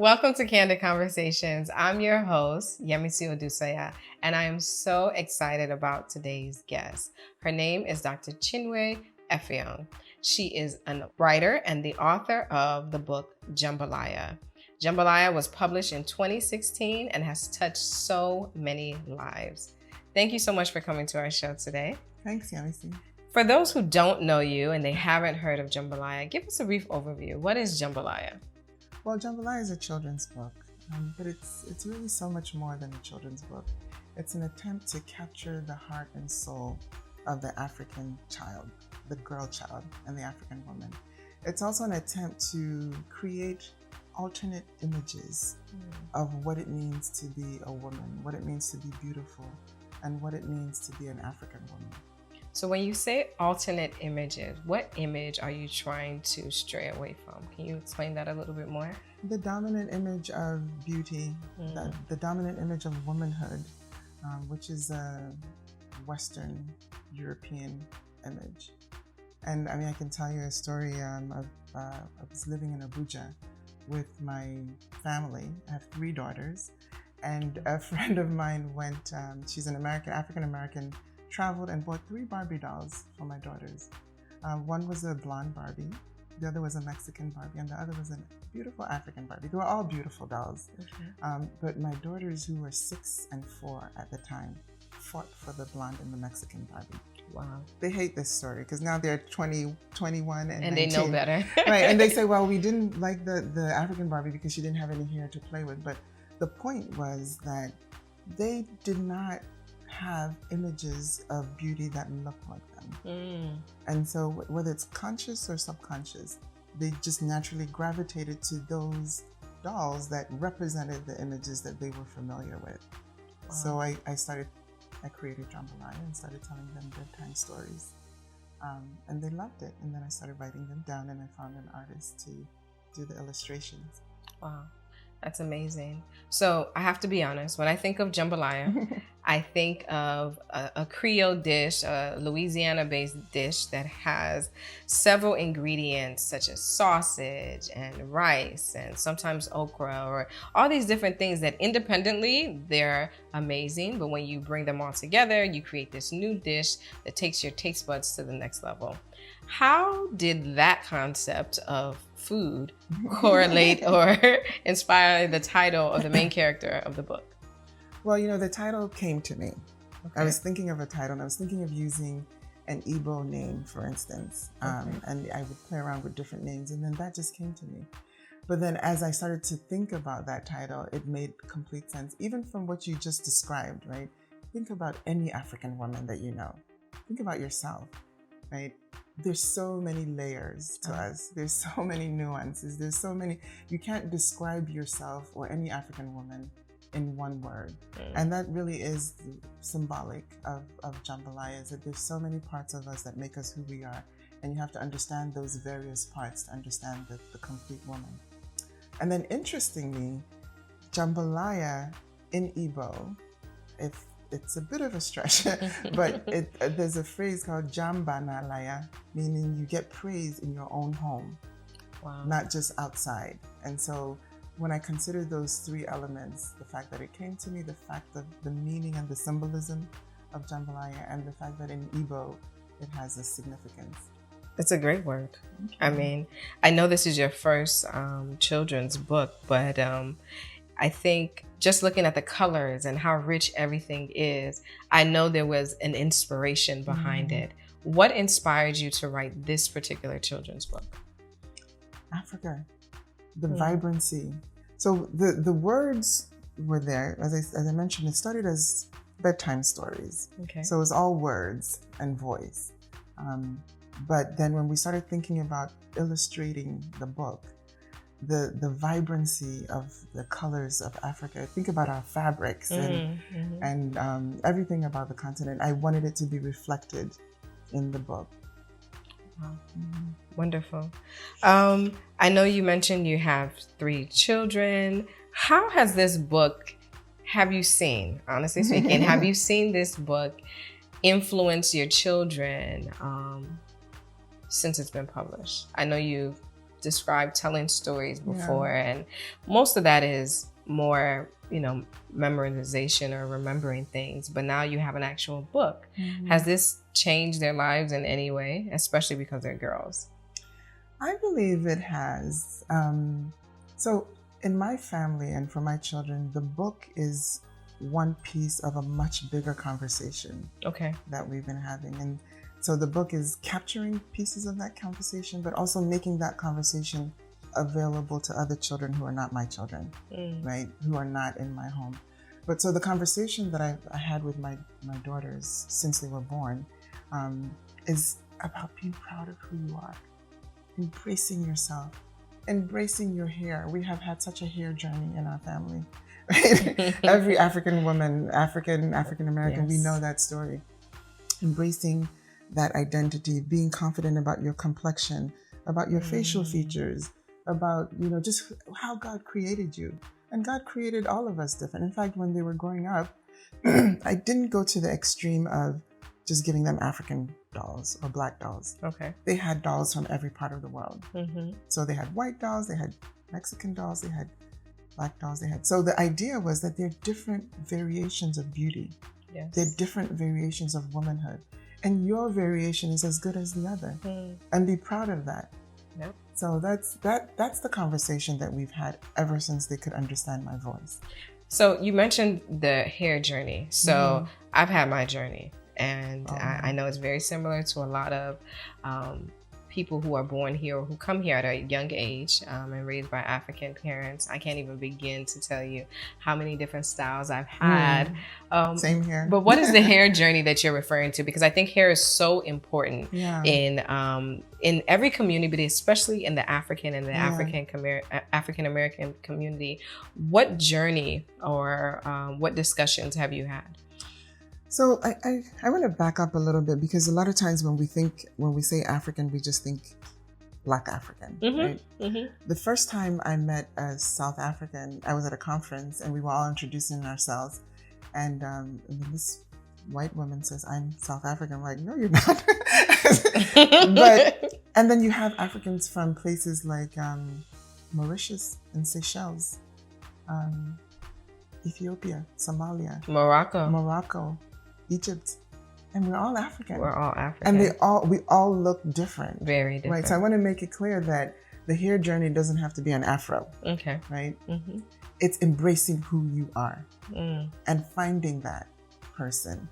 Welcome to Candid Conversations. I'm your host, Yemisi Odusaya, and I am so excited about today's guest. Her name is Dr. Chinwe Effiong. She is a writer and the author of the book Jambalaya. Jambalaya was published in 2016 and has touched so many lives. Thank you so much for coming to our show today. Thanks, Yemisi. For those who don't know you and they haven't heard of Jambalaya, give us a brief overview. What is Jambalaya? Well, Jambalaya is a children's book, but it's really so much more than a children's book. It's an attempt to capture the heart and soul of the African child, the girl child, and the African woman. It's also an attempt to create alternate images of what it means to be a woman, what it means to be beautiful, and what it means to be an African woman. So when you say alternate images, what image are you trying to stray away from? Can you explain that a little bit more? The dominant image of beauty, the dominant image of womanhood, which is a Western European image. And I mean, I can tell you a story of I was living in Abuja with my family. I have 3 daughters, and a friend of mine went, she's an African-American, traveled and bought 3 Barbie dolls for my daughters. One was a blonde Barbie, the other was a Mexican Barbie, and the other was a beautiful African Barbie. They were all beautiful dolls. Okay. But my daughters, who were 6 and 4 at the time, fought for the blonde and the Mexican Barbie. Wow. They hate this story because now they're 20, 21, and 19. They know better. Right, and they say, well, we didn't like the African Barbie because she didn't have any hair to play with. But the point was that they did not have images of beauty that looked like them. And so whether it's conscious or subconscious, they just naturally gravitated to those dolls that represented the images that they were familiar with. Wow. So I created Jambalaya and started telling them bedtime stories. And they loved it. And then I started writing them down, and I found an artist to do the illustrations. Wow. That's amazing. So I have to be honest, when I think of jambalaya, I think of a Creole dish, a Louisiana-based dish that has several ingredients such as sausage and rice and sometimes okra, or all these different things that independently they're amazing, but when you bring them all together, you create this new dish that takes your taste buds to the next level. How did that concept of food correlate or inspire the title of the main character of the book? Well, the title came to me. Okay. I was thinking of a title, and I was thinking of using an Igbo name, for instance. And I would play around with different names, and then that just came to me. But then as I started to think about that title, it made complete sense, even from what you just described, right? Think about any African woman that you know. Think about yourself, right? There's so many layers to us. There's so many nuances. There's so many, you can't describe yourself or any African woman in one word. And that really is symbolic of Jambalaya, is that there's so many parts of us that make us who we are. And you have to understand those various parts to understand the complete woman. And then interestingly, Jambalaya in Igbo, if it's a bit of a stretch, but there's a phrase called Jambalaya, meaning you get praise in your own home, not just outside. And so when I consider those 3 elements, the fact that it came to me, the fact of the meaning and the symbolism of Jambalaya, and the fact that in Igbo, it has a significance. It's a great word. Okay. I mean, I know this is your first children's book, but I think just looking at the colors and how rich everything is, I know there was an inspiration behind it. What inspired you to write this particular children's book? Africa, the vibrancy. So the words were there. As I mentioned, it started as bedtime stories. Okay. So it was all words and voice. But then when we started thinking about illustrating the book, the vibrancy of the colors of Africa. Think about our fabrics and everything about the continent. I wanted it to be reflected in the book. Wow. Wonderful. I know you mentioned you have 3 children. How has this book, honestly speaking, have you seen this book influence your children since it's been published? I know you've described telling stories before, Yeah. and most of that is more, memorization or remembering things. But now you have an actual book. Mhm. Has this changed their lives in any way, especially because they're girls? I believe it has. So in my family and for my children, the book is one piece of a much bigger conversation Okay. that we've been having. And so the book is capturing pieces of that conversation, but also making that conversation available to other children who are not my children, right? Who are not in my home. But so the conversation that I had with my daughters since they were born is about being proud of who you are, embracing yourself, embracing your hair. We have had such a hair journey in our family. Right? Every African woman, African American, we know that story. Embracing that identity, being confident about your complexion, about your facial features, about, just how God created you. And God created all of us different. In fact, when they were growing up, I didn't go to the extreme of just giving them African dolls or black dolls. Okay. They had dolls from every part of the world. Mm-hmm. So they had white dolls, they had Mexican dolls, they had black dolls, so the idea was that they're different variations of beauty. Yes. They're different variations of womanhood. And your variation is as good as the other. And be proud of that. Yep. So that's the conversation that we've had ever since they could understand my voice. So you mentioned the hair journey. So I've had my journey, and I know it's very similar to a lot of people who are born here or who come here at a young age and raised by African parents. I can't even begin to tell you how many different styles I've had. Same here. But what is the hair journey that you're referring to? Because I think hair is so important in every community, but especially in the African and the African American community. What journey or what discussions have you had? So I want to back up a little bit, because a lot of times when we say African, we just think Black African, right? Mm-hmm. The first time I met a South African, I was at a conference and we were all introducing ourselves. And then this white woman says, "I'm South African." I'm like, "No, you're not." And then you have Africans from places like Mauritius and Seychelles, Ethiopia, Somalia, Morocco, Egypt, and we're all African. We're all African. And we all look different. Very different. Right. So I want to make it clear that the hair journey doesn't have to be an afro. Okay. Right? Mm-hmm. It's embracing who you are and finding that person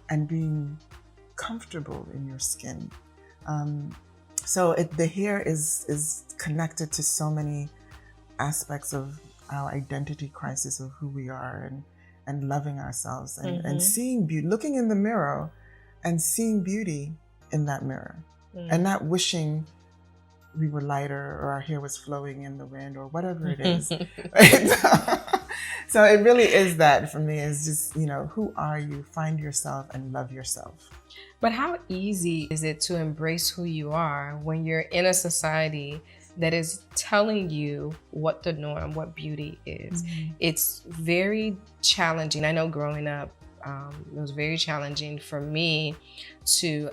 and being comfortable in your skin. So the hair is connected to so many aspects of our identity crisis of who we are, and loving ourselves and seeing beauty, looking in the mirror and seeing beauty in that mirror, and not wishing we were lighter or our hair was flowing in the wind or whatever it is. Right? So it really is that for me, is just, who are you? Find yourself and love yourself. But how easy is it to embrace who you are when you're in a society that is telling you what the norm, what beauty is? It's very challenging. I know growing up, it was very challenging for me to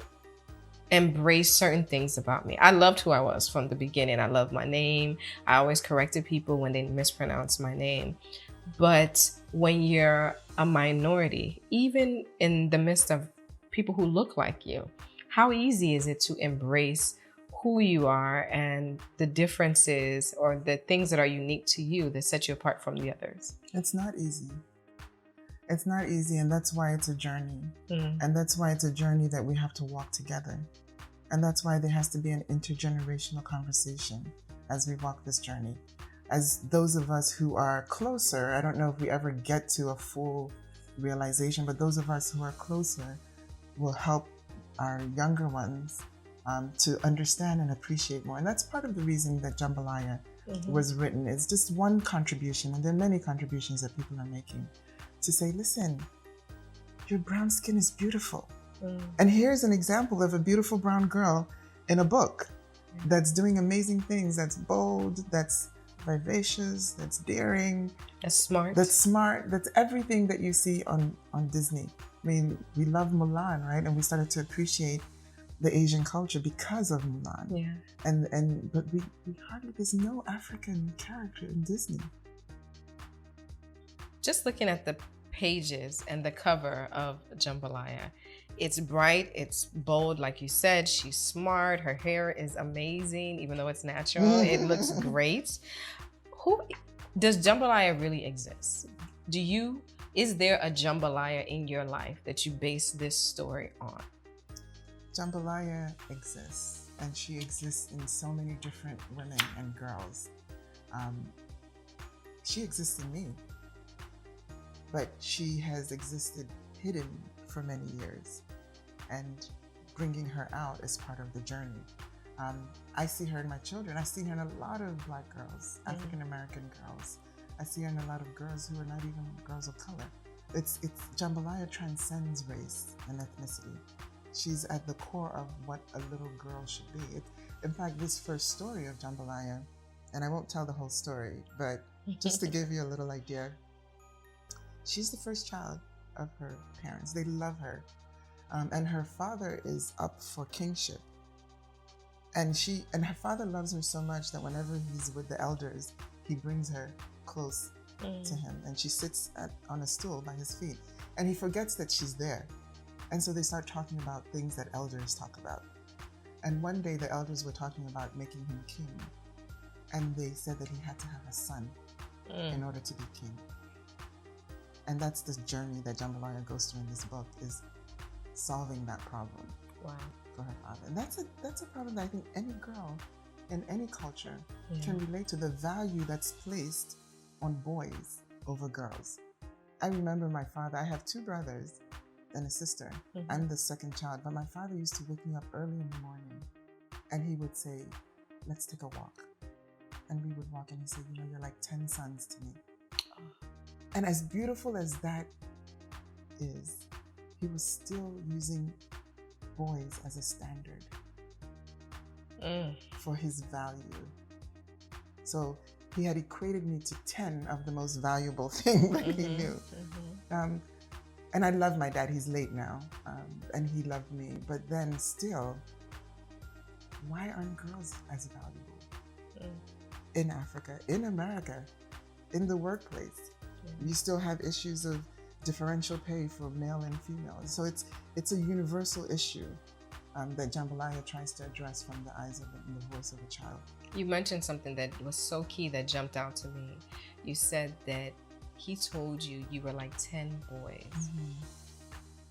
embrace certain things about me. I loved who I was from the beginning. I loved my name. I always corrected people when they mispronounced my name. But when you're a minority, even in the midst of people who look like you, how easy is it to embrace who you are and the differences or the things that are unique to you that set you apart from the others? It's not easy. It's not easy, and that's why it's a journey. And that's why it's a journey that we have to walk together. And that's why there has to be an intergenerational conversation as we walk this journey. As those of us who are closer, I don't know if we ever get to a full realization, but those of us who are closer will help our younger ones to understand and appreciate more. And that's part of the reason that Jambalaya was written. It's just one contribution, and there are many contributions that people are making to say, listen, your brown skin is beautiful. And here's an example of a beautiful brown girl in a book that's doing amazing things, that's bold, that's vivacious, that's daring, that's smart, that's everything that you see on Disney. I mean, we love Mulan, right? And we started to appreciate the Asian culture because of Mulan. Yeah. But we hardly, there's no African character in Disney. Just looking at the pages and the cover of Jambalaya, it's bright, it's bold, like you said. She's smart. Her hair is amazing, even though it's natural. It looks great. Who does Jambalaya really exist? Is there a Jambalaya in your life that you base this story on? Jambalaya exists, and she exists in so many different women and girls. She exists in me, but she has existed hidden for many years, and bringing her out is part of the journey. I see her in my children. I see her in a lot of Black girls, African American girls. I see her in a lot of girls who are not even girls of color. It's Jambalaya transcends race and ethnicity. She's at the core of what a little girl should be. In fact, this first story of Jambalaya, and I won't tell the whole story, but just to give you a little idea, she's the first child of her parents. They love her. And her father is up for kingship. And her father loves her so much that whenever he's with the elders, he brings her close to him. And she sits on a stool by his feet. And he forgets that she's there. And so they start talking about things that elders talk about. And one day the elders were talking about making him king. And they said that he had to have a son in order to be king. And that's the journey that Jambalaya goes through in this book, is solving that problem. Wow. For her father. And that's a problem that I think any girl in any culture can relate to, the value that's placed on boys over girls. I remember my father, I have 2 brothers and a sister. I'm the second child, but my father used to wake me up early in the morning and he would say, let's take a walk. And we would walk and he said, you're like 10 sons to me. And as beautiful as that is, he was still using boys as a standard for his value. So he had equated me to 10 of the most valuable things that he knew. And I love my dad. He's late now, and he loved me. But then still, why aren't girls as valuable in Africa, in America, in the workplace? You still have issues of differential pay for male and female. So it's a universal issue that Jambalaya tries to address from the eyes of the voice of a child. You mentioned something that was so key that jumped out to me. You said that he told you were like 10 boys.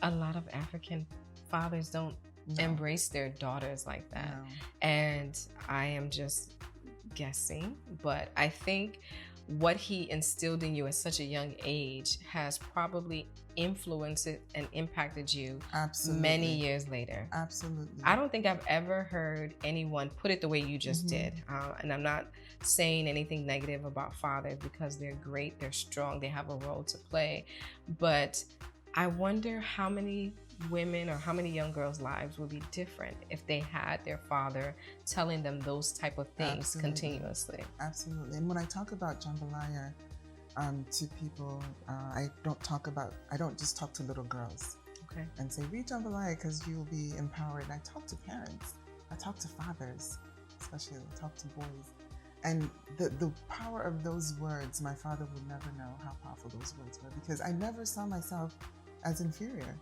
A lot of African fathers don't embrace their daughters like that. And I am just guessing, but I think what he instilled in you at such a young age has probably influenced it and impacted you many years later. Absolutely. I don't think I've ever heard anyone put it the way you just did. And I'm not saying anything negative about fathers, because they're great, they're strong, they have a role to play. But I wonder how many women or how many young girls' lives would be different if they had their father telling them those type of things continuously. Absolutely. And when I talk about Jambalaya to people, I don't just talk to little girls and say, read Jambalaya because you'll be empowered. And I talk to parents. I talk to fathers, especially. I talk to boys. And the power of those words, my father would never know how powerful those words were, because I never saw myself as inferior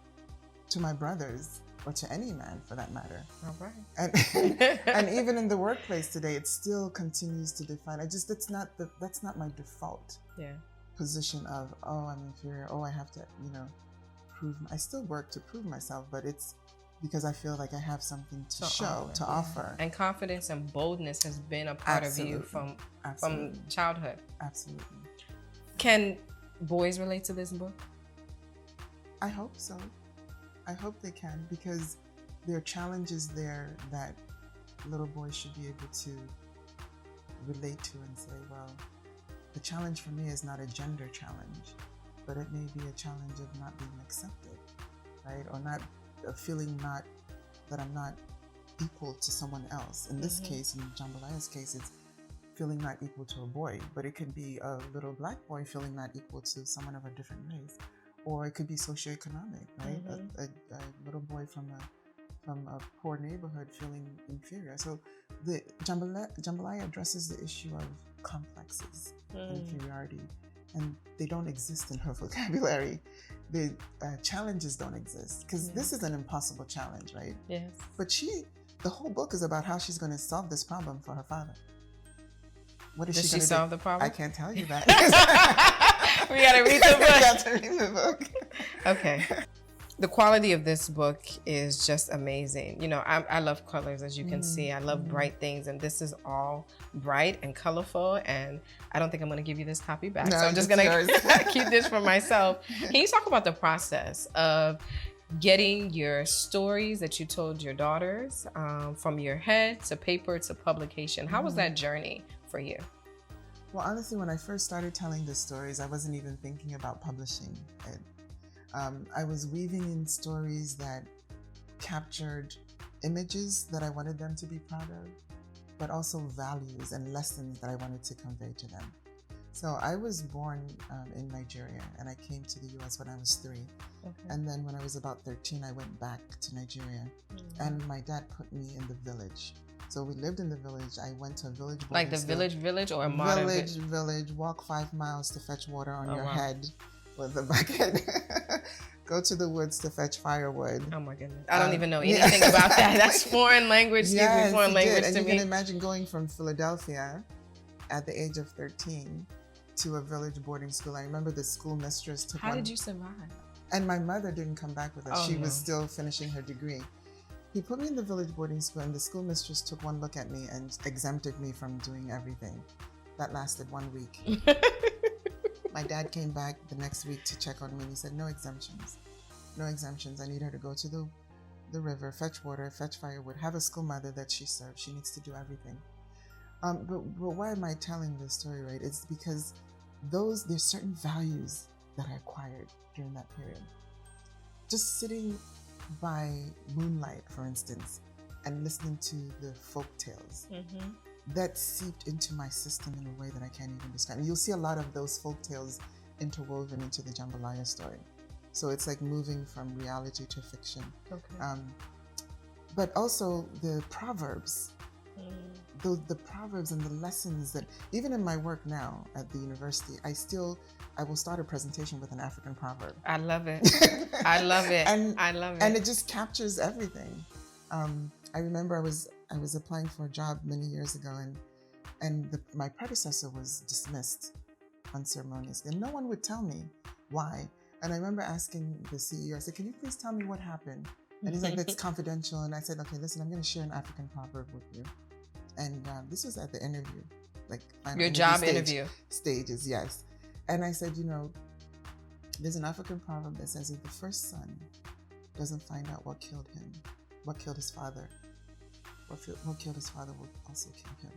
to my brothers or to any man for that matter. All right. And even in the workplace today, it still continues to define. That's not my default position of, oh, I'm inferior. Oh, I have to, prove. I still work to prove myself, but it's because I feel like I have something to offer. And confidence and boldness has been a part of you from childhood. Absolutely. Can boys relate to this book? I hope so. I hope they can, because there are challenges there that little boys should be able to relate to and say, well, the challenge for me is not a gender challenge, but it may be a challenge of not being accepted, right? Or not feeling that I'm not equal to someone else. In this case, in Jambalaya's case, it's feeling not equal to a boy, but it could be a little black boy feeling not equal to someone of a different race. Or it could be socioeconomic, right? A little boy from from a poor neighborhood feeling inferior. So the Jambalaya addresses the issue of complexes and inferiority, and they don't exist in her vocabulary. The challenges don't exist, because this is an impossible challenge, right? Yes. But the whole book is about how she's going to solve this problem for her father. What is Does she she going to solve do? the problem? I can't tell you that. We got to read the book. We got to read the book. Okay. The quality of this book is just amazing. You know, I love colors, as you can see. I love bright things, and this is all bright and colorful, and I don't think I'm going to give you this copy back. No, so I'm just going to keep this for myself. Can you talk about the process of getting your stories that you told your daughters from your head to paper to publication? How was that journey for you? Well, honestly, when I first started telling the stories, I wasn't even thinking about publishing it. I was weaving in stories that captured images that I wanted them to be proud of, but also values and lessons that I wanted to convey to them. So I was born in Nigeria, and I came to the US when I was 3. Okay. And then when I was about 13, I went back to Nigeria, and my dad put me in the village. So we lived in the village. I went to a village. Like the village or a modern village, walk 5 miles to fetch water on your head with a bucket. Go to the woods to fetch firewood. Oh my goodness. I don't even know anything about that. That's foreign language. Yes, foreign language and to you me. can imagine going from Philadelphia at the age of 13 to a village boarding school. I remember the school mistress took How did you survive? And my mother didn't come back with us. Oh, she was still finishing her degree. He put me in the village boarding school, and the school mistress took one look at me and exempted me from doing everything. That lasted 1 week. My dad came back the next week to check on me, and he said, no exemptions. No exemptions. I need her to go to the river, fetch water, fetch firewood, have a school mother that she serves. She needs to do everything. But why am I telling this story, right? It's because there's certain values that I acquired during that period. Just sitting by moonlight, for instance, and listening to the folk tales, that seeped into my system in a way that I can't even describe. And you'll see a lot of those folk tales interwoven into the Jambalaya story. So it's like moving from reality to fiction. Okay. But also the proverbs, the proverbs and the lessons that, even in my work now at the university, I will start a presentation with an African proverb. I love it. I love it. I love it. And it just captures everything. I remember I was applying for a job many years ago, and my predecessor was dismissed unceremoniously, and no one would tell me why. And I remember asking the CEO, I said, can you please tell me what happened? And he's like, that's confidential. And I said, okay, listen, I'm going to share an African proverb with you. And this was at the interview, like your job interview stages, yes. And I said, there's an African proverb that says, if the first son doesn't find out what killed him, what killed his father, what killed his father will also kill him.